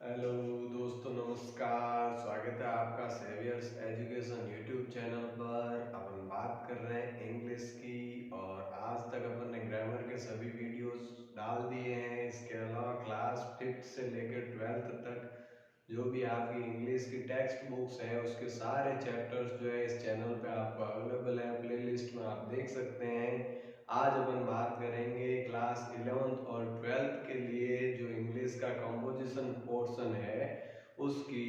Hello दोस्तों, नमस्कार। स्वागत है आपका सेवियर्स एजुकेशन यूट्यूब चैनल पर। अपन बात कर रहे हैं इंग्लिश की और आज तक अपन ने ग्रामर के सभी वीडियोस डाल दिए हैं। इसके अलावा क्लास 5th से लेकर 12th तक जो भी आपकी इंग्लिश की टेक्स्ट बुक्स हैं उसके सारे चैप्टर्स जो है इस चैनल पे आपको अवेलेबल है। प्लेलिस्ट में आप देख सकते हैं। आज अपन बात करेंगे क्लास 11th और 12th के लिए जो इंग्लिश का कंपोजिशन पोर्शन है उसकी,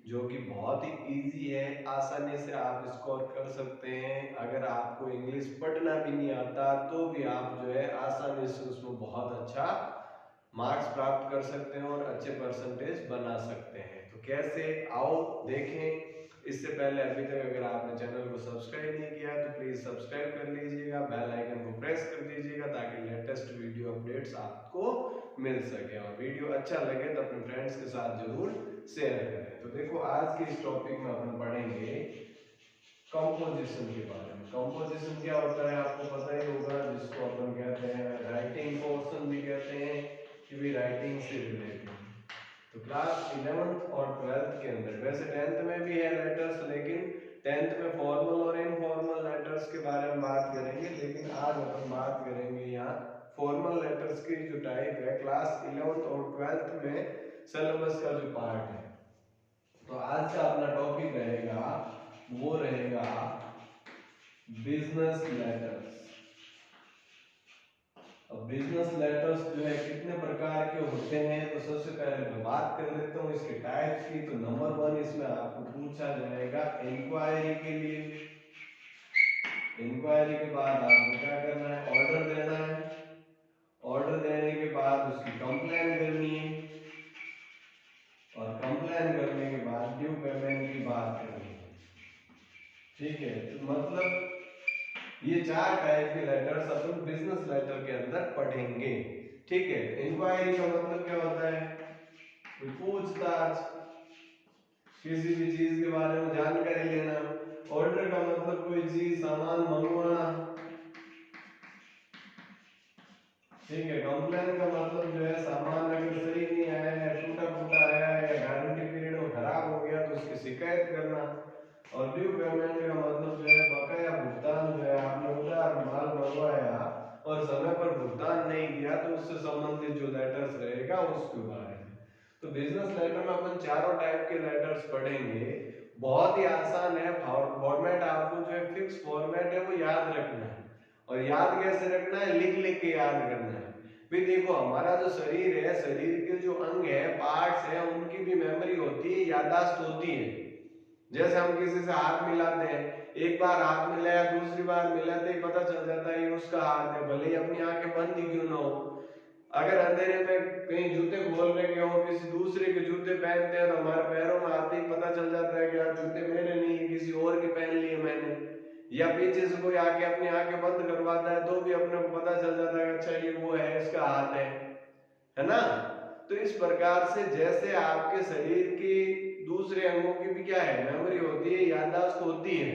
जो कि बहुत ही इजी है, आसानी से आप स्कोर कर सकते हैं। अगर आपको इंग्लिश पढ़ना भी नहीं आता तो भी आप जो है आसानी से उसमें बहुत अच्छा मार्क्स प्राप्त कर सकते हैं और अच्छे परसेंटेज बना सकते हैं। तो कैसे, आओ देखें। इससे पहले अभी तक अगर आपने चैनल को सब्सक्राइब नहीं किया तो प्लीज सब्सक्राइब कर लीजिएगा, बेल आइकन को प्रेस कर दीजिएगा ताकि लेटेस्ट वीडियो अपडेट्स आपको मिल सके। और वीडियो अच्छा लगे तो अपने फ्रेंड्स के साथ जरूर शेयर करें। तो देखो, आज के इस टॉपिक में अपन पढ़ेंगे कंपोजिशन के बारे में। कंपोजिशन क्या होता है आपको पता ही होगा, जिसको अपन कहते हैं राइटिंग पोर्शन भी कहते हैं कि भी राइटिंग से रिलेटेड। तो क्लास 11th और 12th के अंदर, वैसे 10th में भी है लेटर्स, लेकिन 10th में फॉर्मल और इनफॉर्मल लेटर्स के बारे में बात करेंगे। लेकिन आज अपन बात करेंगे यहाँ फॉर्मल लेटर्स की जो टाइप है क्लास 11th और 12th में सिलेबस का जो पार्ट है। तो आज का अपना टॉपिक रहेगा, वो रहेगा बिजनेस लेटर्स। अब बिजनेस लेटर्स जो है कितने प्रकार के होते हैं, तो सबसे पहले मैं बात कर लेता हूँ इसके टाइप्स की। तो नंबर 1 इसमें आपको पूछा जाएगा इंक्वायरी के लिए। इंक्वायरी के बाद आपको क्या करना है, ऑर्डर देना है। ऑर्डर देने के बाद उसकी कंप्लेन करनी है और कंप्लेन करने के बाद ड्यू पेमेंट की बात करनी है। ठीक है, तो मतलब ये 4 टाइप के लेटर्स अपन बिजनेस लेटर के अंदर पढ़ेंगे। ठीक है, इंक्वायरी का मतलब क्या होता है, कोई पूछताछ, किसी भी चीज के बारे में जानकारी लेना। ऑर्डर का मतलब कोई चीज, सामान मंगवाना। ठीक है, कंप्लेन का मतलब जो है सामान अगर सही नहीं आया या टूटा फूटा आया या गारंटी पीरियड में खराब हो गया तो उसकी शिकायत करना। और ड्यू पेमेंट का मतलब जो है बकाया भुगतान, जो है आपने उधार माल मंगवाया और समय पर भुगतान नहीं किया तो उससे संबंधित जो लेटर्स रहेगा उसके बारे में। तो बिजनेस लेटर में अपन चारों टाइप के लेटर्स पढ़ेंगे। बहुत ही आसान है, फॉर्मेट आपको जो है फिक्स फॉर्मेट है वो याद रखना है। और याद कैसे रखना है, लिख लिख के याद करना है। भी देखो, हमारा जो शरीर है, शरीर के जो अंग है, पार्ट्स है, उनकी भी मेमोरी होती है, याददाश्त होती है। जैसे हम किसी से हाथ मिलाते हैं, एक बार हाथ मिलाया, दूसरी बार मिलाते ही पता चल जाता है ये उसका हाथ है, भले ही अपनी आंखें बंद ही क्यों ना हो। अगर अंधेरे में कहीं जूते खोल रहे हो, किसी दूसरे के जूते पहनते हैं तो हमारे पैरों में आते ही पता चल जाता है कि यार जूते मेरे नहीं है, किसी और के पहन लिए मैंने। या पीछे से कोई आके अपनी आंखें बंद करवाता है तो भी अपने को पता चल जाता है अच्छा ये वो है, इसका हाथ है ना। तो इस प्रकार से जैसे आपके शरीर की दूसरे अंगों की भी क्या है, मेमोरी होती है, याददाश्त होती है।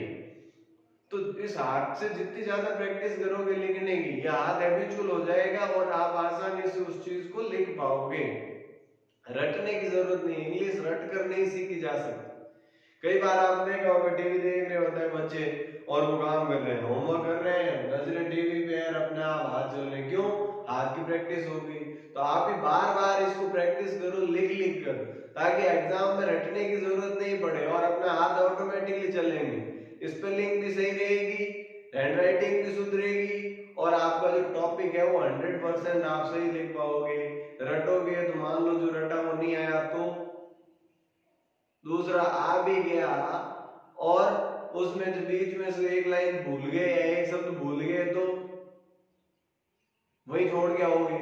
तो इस हाथ से जितनी ज्यादा प्रैक्टिस करोगे लिखने की, यह हाथ हैबिचुअल हो जाएगा और आप आसानी से उस चीज को लिख पाओगे। रटने की जरूरत नहीं, इंग्लिश रट कर नहीं सीखी जा सकती। कई बार आप देखा होगा, टीवी देख रहे होते हैं बच्चे और वो काम कर रहे हैं, होमवर्क कर रहे हैं, नजरें टीवी पे है, अपने आप हाथ चल रहे, क्यों, हाथ की प्रैक्टिस हो गई। तो आप भी बार बार इसको प्रैक्टिस करो लिख लिख कर, ताकि एग्जाम में रटने की जरूरत नहीं पड़े और अपने हाथ ऑटोमेटिकली चलेंगे। स्पेलिंग भी सही रहेगी, हैंडराइटिंग भी सुधरेगी और आपका जो टॉपिक है वो 100% आप सही लिख पाओगे। रटोगे तो मान लो जो रटा वो नहीं आया तो दूसरा आ भी गया और उसमें जो बीच में से एक लाइन भूल गए या एक शब्द भूल गए तो वही छोड़ के आओगे।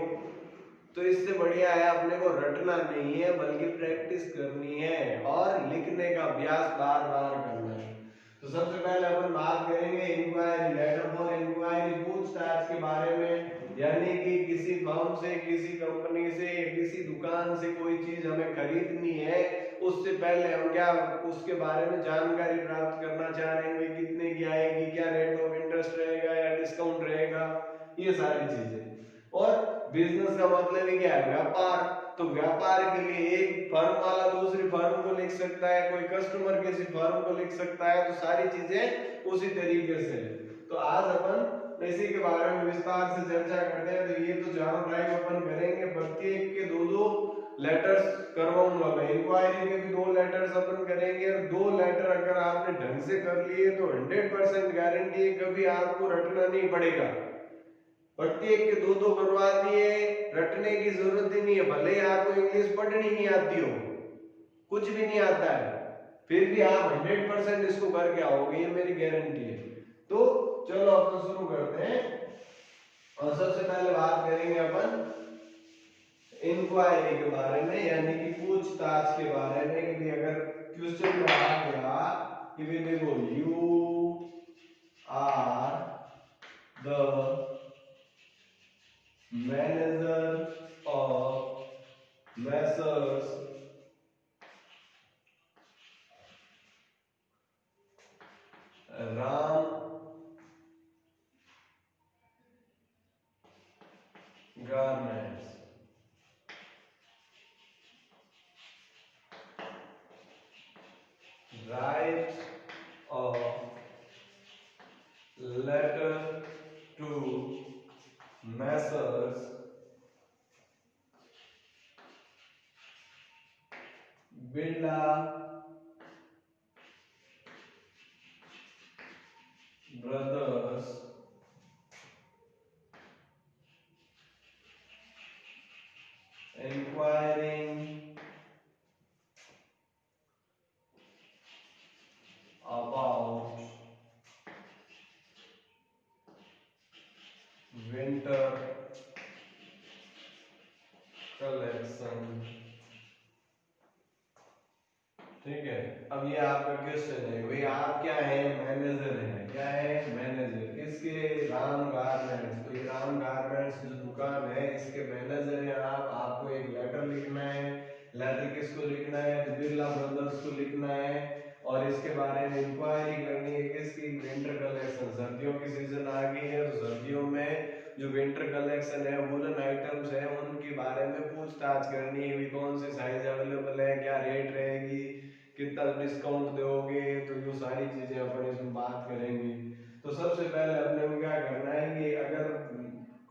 तो इससे बढ़िया है अपने को रटना नहीं है बल्कि प्रैक्टिस करनी है और लिखने का अभ्यास बार बार करना है। तो सबसे पहले अपन बात करेंगे इंक्वायरी, लेटर फॉर इंक्वायरी, पूछताछ के बारे में। यानी कि किसी फर्म से, किसी कंपनी से, किसी दुकान से कोई चीज हमें खरीदनी है, उससे पहले हम क्या उसके बारे में जानकारी प्राप्त करना चाह रहे हैं, कितने की आएगी, क्या रेट ऑफ इंटरेस्ट रहेगा या डिस्काउंट रहेगा, ये सारी चीजें। और बिजनेस का मतलब ही क्या है, व्यापार। तो व्यापार के लिए एक फर्म वाला दूसरी फर्म को लिख सकता है, कोई कस्टमर किसी फर्म को लिख सकता है, तो सारी चीजें उसी तरीके से। तो आज अपन इसी के बारे में विस्तार से चर्चा करते हैं। तो ये तो चारों टाइप अपन करेंगे, प्रत्येक के दो दो लेटर्स करवाऊंगा मैं। इंक्वायरी के भी 2 लेटर्स अपन करेंगे, और 2 लेटर अगर आपने ढंग से कर लिए तो 100% गारंटी है कभी आपको रटना नहीं पड़ेगा। प्रत्येक के 2 करवा दिए, रटने की जरूरत ही नहीं है। भले ही आपको इंग्लिश पढ़नी नहीं आती हो, कुछ भी नहीं आता है, फिर भी आप 100% इसको करके आओगे, ये मेरी गारंटी है। तो चलो अपन शुरू करते हैं। और सबसे पहले बात करेंगे अपन इंक्वायरी के बारे में, यानी कि पूछताछ के बारे में। कि अगर क्वेश्चन में आ गया कि भी देखो you are the manager of messrs Ram garments, write a letter to Messrs Birla Brothers inquiring about winter collection। ठीक है, अब ये आपका क्वेश्चन है, भाई आप क्या है, मैनेजर है। क्या है, मैनेजर किसके, राम गारमेंट्स। तो ये राम गारमेंट्स जो दुकान है इसके मैनेजर है आप। आपको एक लेटर लिखना है। लेटर किसको लिखना है, तो बिरला ब्रदर्स को लिखना है, और इसके बारे में इंक्वायरी करनी है। किसकी, विंटर कलेक्शन। सर्दियों की सीजन आ गई है, तो सर्दियों में जो विंटर कलेक्शन है, वुलन आइटम्स है, उनके बारे में पूछताछ करनी है। कौन सी साइज अवेलेबल है, क्या रेट रहेगी, कितना डिस्काउंट दोगे। तो ये सारी चीजें अपन इसमें बात करेंगे। तो सबसे पहले अपने को क्या करना है कि अगर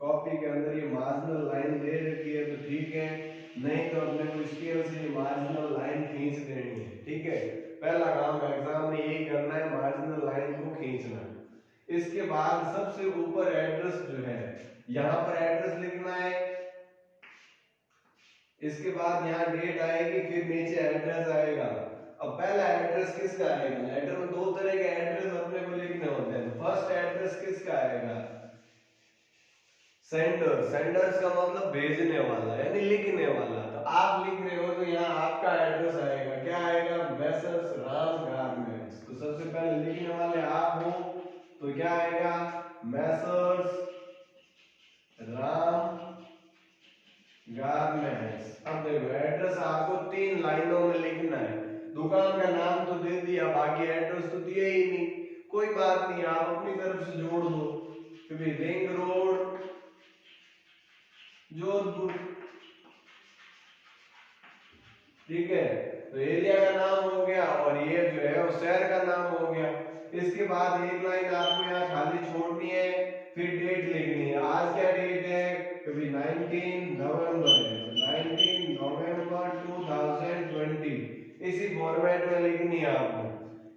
कॉपी के अंदर ये मार्जिनल लाइन दे रखी है तो ठीक है, नहीं तो अपने को स्केल से ये मार्जिनल लाइन खींच देनी है। ठीक है, पहला काम एग्जाम में यही करना है, मार्जिनल लाइन को खींचना। इसके बाद सबसे ऊपर एड्रेस जो है, यहाँ पर एड्रेस लिखना है। इसके बाद यहाँ डेट आएगी, फिर नीचे एड्रेस आएगा। अब पहला एड्रेस किसका आएगा, लेटर में 2 तरह के एड्रेस अपने को लिखने होते हैं। फर्स्ट एड्रेस किसका आएगा, सेंडर। सेंडर्स का मतलब भेजने वाला यानी लिखने वाला। तो आप लिख रहे हो तो यहाँ आपका एड्रेस आएगा। क्या आएगा, मैसर्स राम गारमेंट्स। तो सबसे पहले लिखने वाले आप हो, तो क्या आएगा, मैसर्स राम गारमेंट्स। अब देखो एड्रेस आपको 3 लाइनों में लिखना है। दुकान का नाम तो दे दिया, बाकी एड्रेस तो दिया ही नहीं। कोई बात नहीं, आप अपनी तरफ से जोड़ दो कि भाई रिंग रोड जोधपुर। ठीक है, तो एरिया का नाम हो गया, और ये जो है वो शहर का नाम हो गया। इसके बाद एक लाइन आपको यहाँ खाली छोड़नी है, फिर डेट लिखनी है। आज क्या डेट है, कभी 19 नवंबर है, 19 नवंबर 2020। इसी फॉर्मेट में लिखनी है आपको,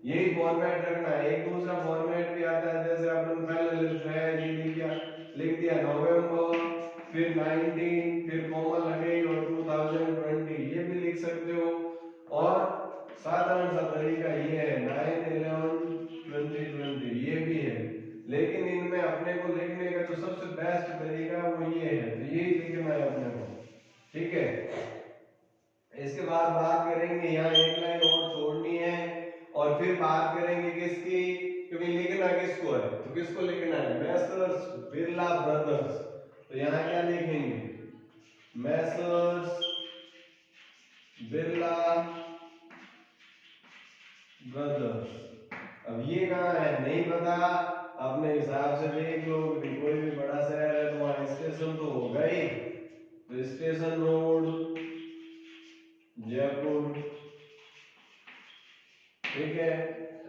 यही फॉर्मेट रखना है। एक दूसरा फॉर्मेट भी आता है, जैसे अपन पहले लिख दिया नवंबर, फिर 19, फिर कॉमा लगे और 2020, ये भी लिख सकते हो। और साधारण सा तरीका ये है 9/11/2020, ये भी है। लेकिन इनमें अपने को लिखने का जो सबसे बेस्ट तरीका वो ये है, तो यही लिखना है अपने को। ठीक है, इसके बाद बात करेंगे, यहाँ एक लाइन और छोड़नी है, और फिर बात करेंगे किसकी, क्योंकि लिखना किसको है, तो किसको लिखना है, मैसर्स बिरला ब्रदर्स। तो यहाँ क्या लिखेंगे, मैसर्स बिरला ब्रदर्स। अब ये कहाँ है नहीं पता, अपने हिसाब से देख लो। कोई भी बड़ा शहर है तो वहाँ स्टेशन तो होगा ही, तो स्टेशन रोड जयपुर। ठीक है,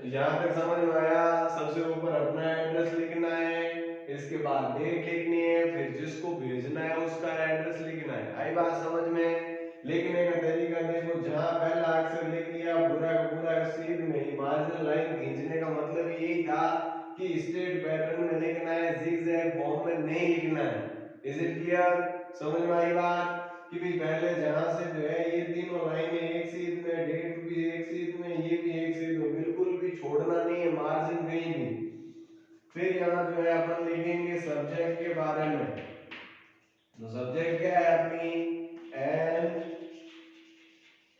यहाँ तक समझ में आया। सबसे ऊपर अपना एड्रेस लिखना है, इसके बाद डेट लिखनी है, फिर जिसको भेजना है उसका एड्रेस लिखना है। आई बात समझ में? लिखने का तरीका देखो, जहाँ पहला अक्षर लिख लिया पूरा का पूरा सीध में मार्जिनल लाइन खींचने का मतलब यही था कि स्ट्रेट पैटर्न में लिखना है, जिगजैग फॉर्म में नहीं लिखना है। Is it clear? समझ में आई बात? कि भी पहले जहां से जो है ये तीनों लाइनें एक सीध में, डेट भी एक सीध में, ये भी एक सीध में, बिल्कुल भी छोड़ना नहीं है मार्जिन कहीं भी। फिर यहाँ जो है अपन लिखेंगे सब्जेक्ट के बारे में। तो सब्जेक्ट क्या है अपनी? एन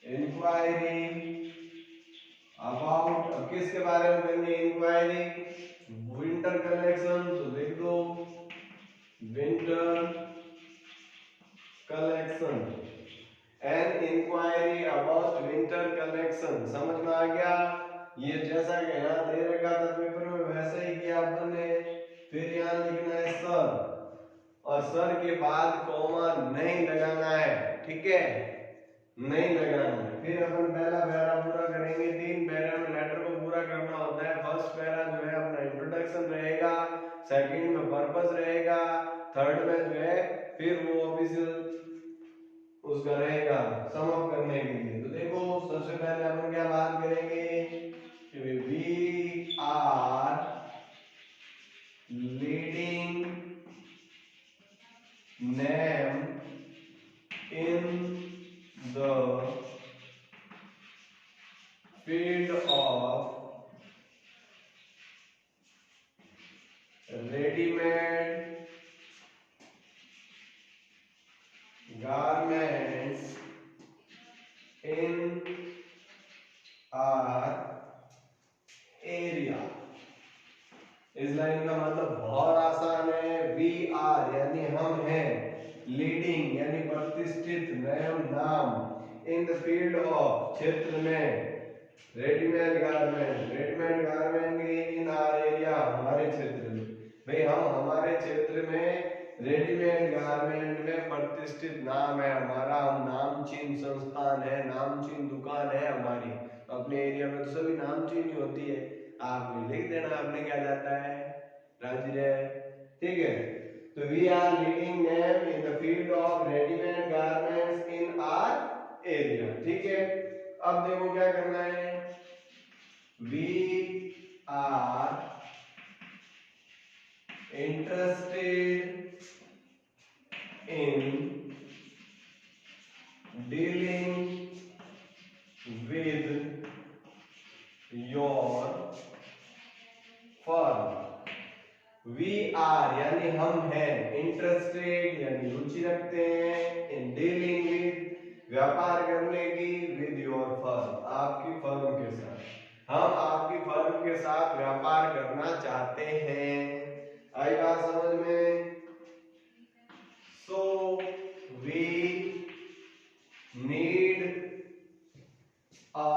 इंक्वायरी अबाउट, अब किसके बारे में करनी है इंक्वायरी? Winter collection. तो देख दो winter collection, an inquiry about winter collection. समझ में आ गया? ये जैसा कि यहाँ दे रखा था पेपर में वैसे ही किया अपन ने। फिर यहाँ लिखना है सर, और सर के बाद कॉमा नहीं लगाना है। ठीक है, नहीं लगाना है। फिर अपन पहला पैरा पूरा करेंगे। 3 पैरा में लेटर को पूरा करना होता है। फर्स्ट पैरा जो है अपना इंट्रोडक्शन रहेगा, सेकंड में पर्पस रहेगा, थर्ड में जो है फिर वो ऑफिशियल उसका रहेगा सम अप करने के लिए। तो देखो सबसे पहले अपन क्या बात करेंगे कि we are leading name in the field of readymade garments in our area. इस लाइन का मतलब बहुत आसान है। वी आर यानी हम हैं, लीडिंग यानी प्रतिष्ठित, नयम नाम, इन द फील्ड ऑफ क्षेत्र में, रेडीमेड गारमेंट, रेडीमेड गारमेंट के इन आर एरिया हमारे क्षेत्र में। भाई हम हमारे क्षेत्र में रेडीमेड गारमेंट में प्रतिष्ठित नाम है हमारा, हम नामचीन संस्थान है, नामचीन दुकान है हमारी। अपने एरिया में तो सभी नामचीन ही होती है। आप लिख देना आपने क्या जाता है राजी है। ठीक है, तो we are leading name in the field of readymade garments in our area. ठीक है, अब देखो क्या करना है। We are interested in dealing with your firm। We are यानी हम हैं, इंटरेस्टेड यानी रुचि रखते हैं, इन डीलिंग विद व्यापार करने की, विद योर फर्म आपकी फर्म के साथ। हम आपकी फर्म के साथ व्यापार करना चाहते हैं। आई बात समझ में? So we need a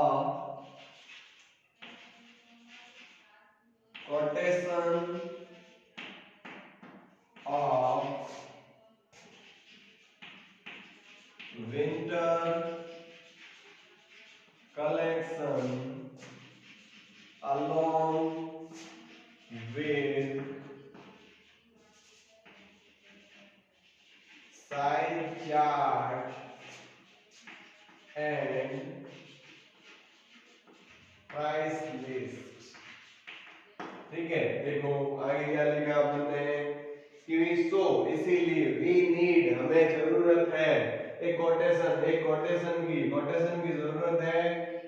quotation of winter collection along with size chart and price list। ठीक है, देखो आगे क्या लिखा अपन ने कि सो इसीलिए, वी नीड हमें जरूरत है, एक कोटेशन की जरूरत है।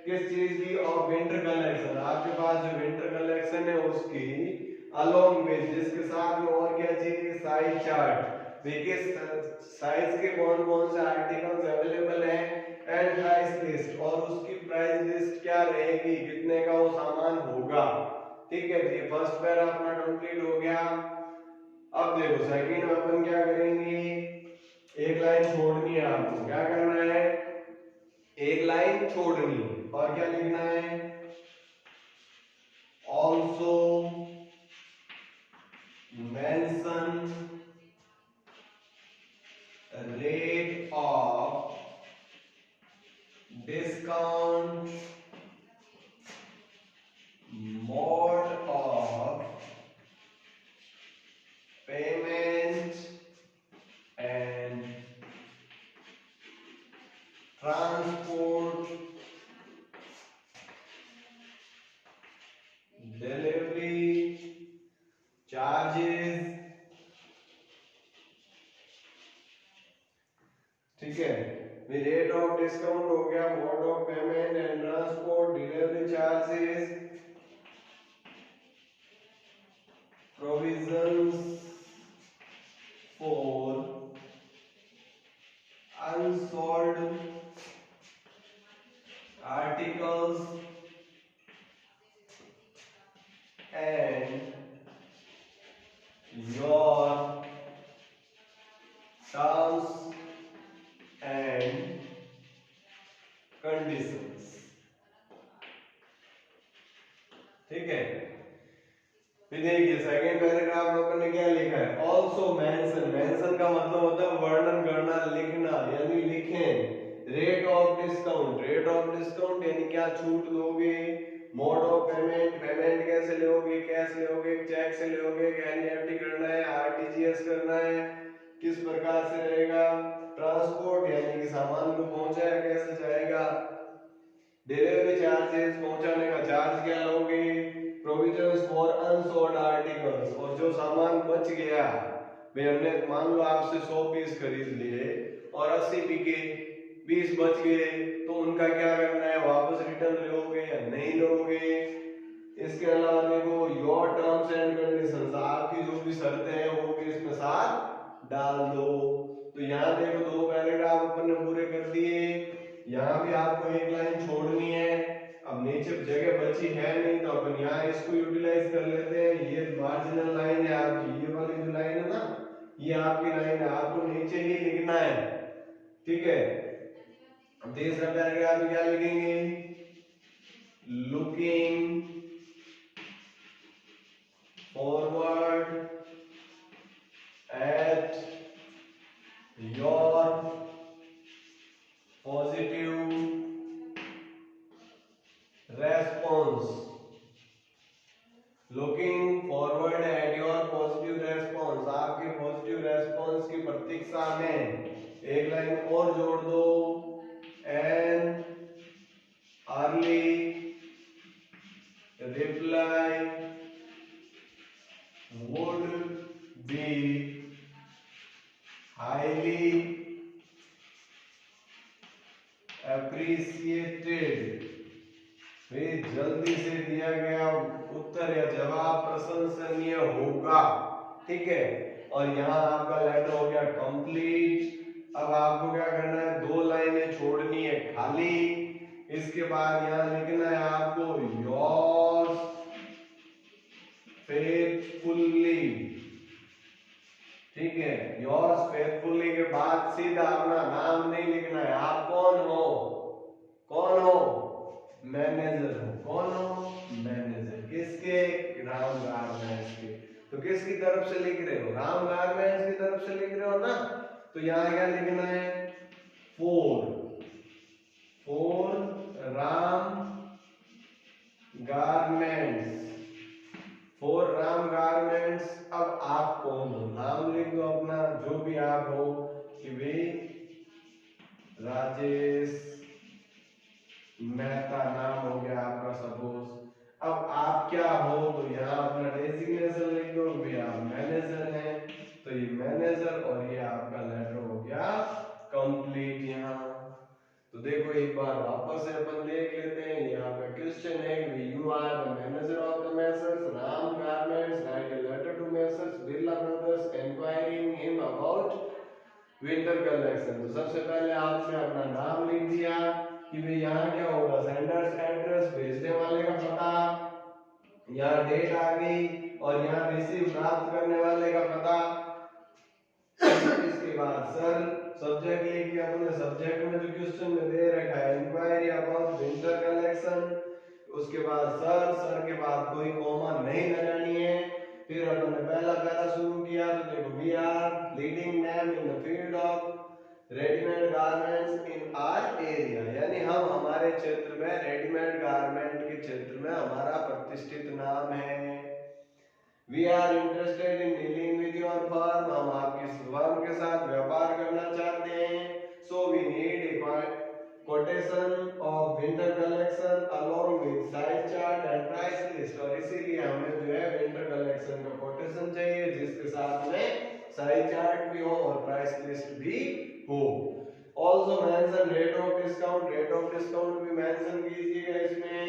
किस चीज की? ऑफ विंटर कलेक्शन, आपके पास जो विंटर कलेक्शन है उसकी, अलोंग विद जिसके साथ में और क्या चाहिए? Size chart. देखिए साइज के कौन कौन से आर्टिकल्स अवेलेबल हैं, एंड प्राइस लिस्ट, और उसकी प्राइस लिस्ट क्या रहेगी, कितने का वो सामान होगा। ठीक है, ये फर्स्ट पैरा अपना कंप्लीट हो गया। अब देखो सेकंड में अपन क्या करेंगे, एक लाइन छोड़नी है आपको। क्या करना है? एक लाइन छोड़नी, और क्या लिखना है? Also mention rate of discount, mode of payment and transport, delivery charges, ठीक है। रेट ऑफ डिस्काउंट हो गया, mode of payment and transport, delivery charges, provisions for unsold articles and your terms and conditions, ठीक है। फिर देखिए second paragraph में अपन ने क्या लिखा है, ऑल्सो मेंशन, मेंशन का मतलब होता है वर्णन करना, लिखना, यानी लिखें। Rate of discount, rate of discount यानी क्या छूट दोगे। मोड ऑफ पेमेंट, पेमेंट कैसे लोगे, कैश लोगे, चेक से लोगे, एनईएफटी करना है, आरटीजीएस करना है, किस प्रकार से रहेगा। ट्रांसपोर्ट यानी कि सामान को पहुंचाया कैसे जाएगा। डिलीवरी चार्जेस, पहुंचाने का चार्ज क्या लोगे। प्रोविजंस फॉर अनसोल्ड आर्टिकल्स, और जो सामान बच गया, भाई हमने मान लो आपसे 100 पीस खरीद लिए और 80 बिके, 20 बच गए, तो उनका क्या करना है, वापस रिटर्न लोगे या नहीं लोगे। इसके अलावा देखो योर टर्म्स एंड कंडीशंस, आपकी जो भी शर्तें हैं वो भी इसमें साथ डाल दो। तो यहाँ देखो 2 पैराग्राफ अपन ने पूरे कर दिए। यहाँ भी आपको एक लाइन छोड़नी है। अब नीचे जगह बची है नहीं तो अपन यहाँ इसको यूटिलाइज कर लेते हैं। ये मार्जिनल लाइन है आपकी, ये वाली जो लाइन है ना, ये आपकी लाइन है, आपको नीचे ही लिखना है, ठीक है। अब तीसरा पैराग्राफ में क्या लिखेंगे, looking forward at your positive response, looking forward at your positive response, आपके पॉजिटिव रेस्पॉन्स की प्रतीक्षा में। एक लाइन और जोड़ दो, an early reply would be highly appreciated, जल्दी से दिया गया उत्तर या जवाब प्रशंसनीय होगा, ठीक है। और यहाँ आपका लेटर हो गया कंप्लीट। अब आपको क्या करना है, 2 लाइनें छोड़नी है खाली। इसके बाद यहाँ लिखना है आपको योर्स फेथफुली, ठीक है। योर्स फेथफुली के बाद सीधा अपना नाम नहीं लिखना है, आप कौन हो, कौन हो, मैनेजर हो, कौन हो, मैनेजर, किसके, राम गारमेंट्स के। तो किसकी तरफ से लिख रहे हो, राम गारमेंट्स की तरफ से लिख रहे हो ना, तो यहाँ क्या लिखना है, four Ram garments, four Ram garments. अब आप कौन हो, नाम लिख दो अपना, जो भी आप हो, कि वे राजेश मेहता नाम हो गया आपका सपोज। अब आप क्या हो, तो यहाँ अपना डेजिग्नेशन लिख दो, भी आप मैनेजर हैं, तो ये मैनेजर, और ये आपका लेटर हो गया कंप्लीट। यहाँ तो देखो एक बार वापस से अपन देख लेते हैं। यहाँ पे क्वेश्चन है, you are the manager of the messrs Ram garments, write a letter to messrs Birla brothers inquiring him about winter collection. तो सबसे पहले आपने अपना नाम लिख दिया कि भाई यहाँ क्या होगा, सेंडर्स एड्रेस, भेजने वाले का पता, यहाँ डेट आ गई, और यहाँ रिसीव प्राप्त करने वाले का पता। इसके बाद सर, सब्जेक्ट लिख के अपने सब्जेक्ट में जो क्वेश्चन में दे रखा है इंक्वायरी अबाउट विंटर कलेक्शन, उसके बाद सर, सर के बाद कोई कॉमा नहीं लगानी है। फिर अपने पहला पैरा शुरू किया, तो देखो we are leading name in the field of readymade garments in our area, यानी हम हमारे क्षेत्र में रेडीमेड गारमेंट के क्षेत्र में हमारा प्रतिष्ठित नाम है। We are interested in dealing with your firm, हम आपकी फर्म के साथ व्यापार करना चाहते हैं। So we need a quotation of winter collection along with size chart and price list, और इसीलिए हमें जो है विंटर कलेक्शन का कोटेशन चाहिए जिसके साथ में साइज चार्ट भी हो और प्राइस लिस्ट भी हो। Also mention rate of discount, rate of discount भी मेंशन कीजिएगा इसमें।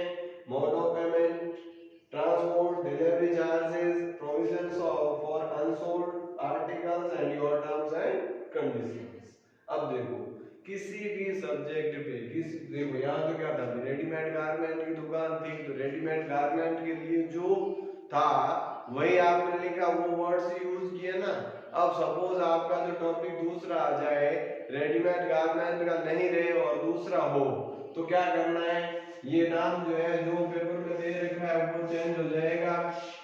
Mode of payment, transport, delivery charges, provisions for unsold articles and your terms and conditions. अब देखो किसी भी सब्जेक्ट पे देखो यहाँ तो क्या था, रेडीमेड गारमेंट की दुकान थी, तो रेडीमेड गारमेंट के लिए जो था वही आपने लिखा, वो वर्ड्स यूज किए ना। अब सपोज आपका जो टॉपिक दूसरा आ जाए, रेडीमेड गारमेंट का नहीं रहे और दूसरा हो, तो क्या करना है, ये नाम जो है जो पेपर में दे रखा है वो चेंज हो जाएगा,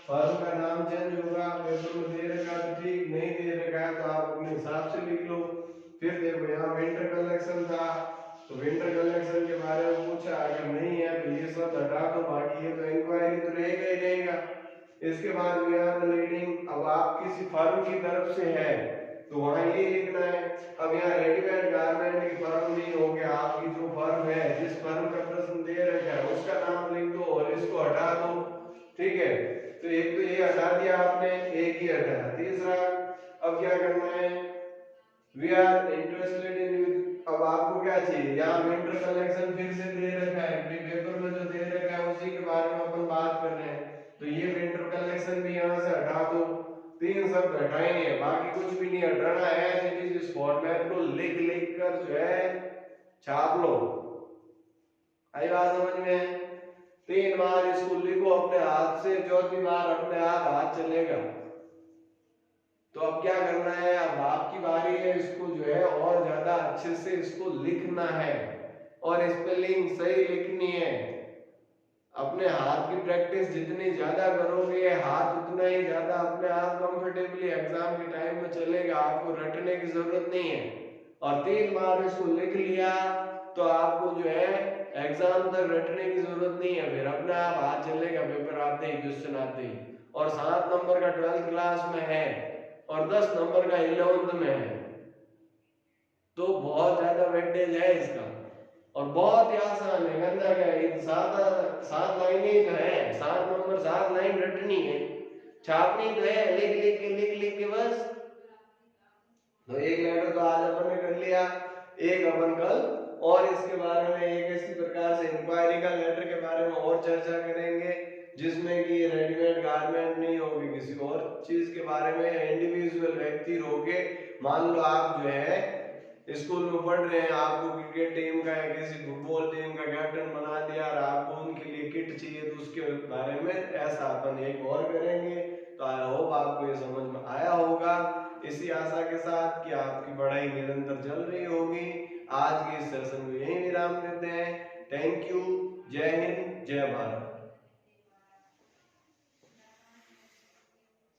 फर्म का नाम चेंज होगा। पेपर में दे रखा है तो ठीक, नहीं दे रखा है तो आप अपने हिसाब से लिख लो। फिर देखो यहाँ विंटर कलेक्शन था, तो विंटर कलेक्शन के बारे में पूछा, अगर नहीं है तो ये सब हटा दो, बाकी ये तो इंक्वायरी तो रहेगा ही रहेगा। इसके बाद वी आर लीडिंग, अब आप किसी फर्म की तरफ से है तो वहां ये लिखना है। अब यहाँ रेडीमेड गारमेंट की फर्म नहीं हो गया, आपकी जो फर्म है जिस फर्म का प्रश्न दे रखा है उसका नाम लिख दो और इसको हटा दो, ठीक है। तो एक तो ये हटा दिया आपने, एक ही हटाया। तीसरा अब क्या करना है, वी आर इंटरेस्टेड इन, अब आपको क्या चाहिए, यहाँ विंटर कलेक्शन फिर से दे रखा है, पेपर में जो दे रखा है उसी के बारे में अपन बात कर रहे हैं, तो ये विंटर कलेक्शन भी यहाँ से हटा दो। तीन शब्द हटाएंगे, बाकी कुछ भी नहीं हटाना है। इस फॉर्मेट को लिख लिख कर जो है छाप लो। आई बात समझ में? 3 बार इसको लिखो अपने हाथ से, चौथी बार अपने आप हाथ चलेगा। तो अब क्या करना है, अब आपकी बारी है, इसको जो है और ज्यादा अच्छे से इसको लिखना है और स्पेलिंग सही लिखनी है। अपने हाथ की प्रैक्टिस जितनी ज्यादा करोगे, हाथ उतना ही ज्यादा अपने आप कंफर्टेबली एग्जाम के टाइम में चलेगा, आपको रटने की जरूरत नहीं है। और 3 बार इसको लिख लिया तो आपको जो है एग्जाम तक रटने की जरूरत नहीं है, फिर अपने आप हाथ चलेगा, पेपर आते ही, क्वेश्चन आते ही। और 7 नंबर का 12th क्लास में है और 10 नंबर का 11th में है, तो बहुत ज्यादा वेटेज है इसका और बहुत ही आसान है। करना क्या है, 7 लाइनें जो है, 7 नंबर 7 लाइन रटनी है, छापनी तो है, लिख के बस। तो एक लेटर तो आज अपन ने कर लिया, एक अपन कल और इसके बारे में एक इसी प्रकार से इंक्वायरी का लेटर के बारे में और चर्चा करेंगे, जिसमें कि रेडीमेड गारमेंट नहीं होगी, किसी और चीज के बारे में इंडिविजुअल व्यक्ति रहोगे। मान लो आप जो है स्कूल में पढ़ रहे हैं, आपको क्रिकेट टीम का या किसी फुटबॉल टीम का कैप्टन बना दिया और आपको उनके लिए किट चाहिए, तो उसके बारे में ऐसा अपन एक और करेंगे। तो आई होप आपको ये समझ में आया होगा, इसी आशा के साथ कि आपकी पढ़ाई निरंतर चल रही होगी। आज के इस सेशन को यहीं विराम देते हैं। Thank you.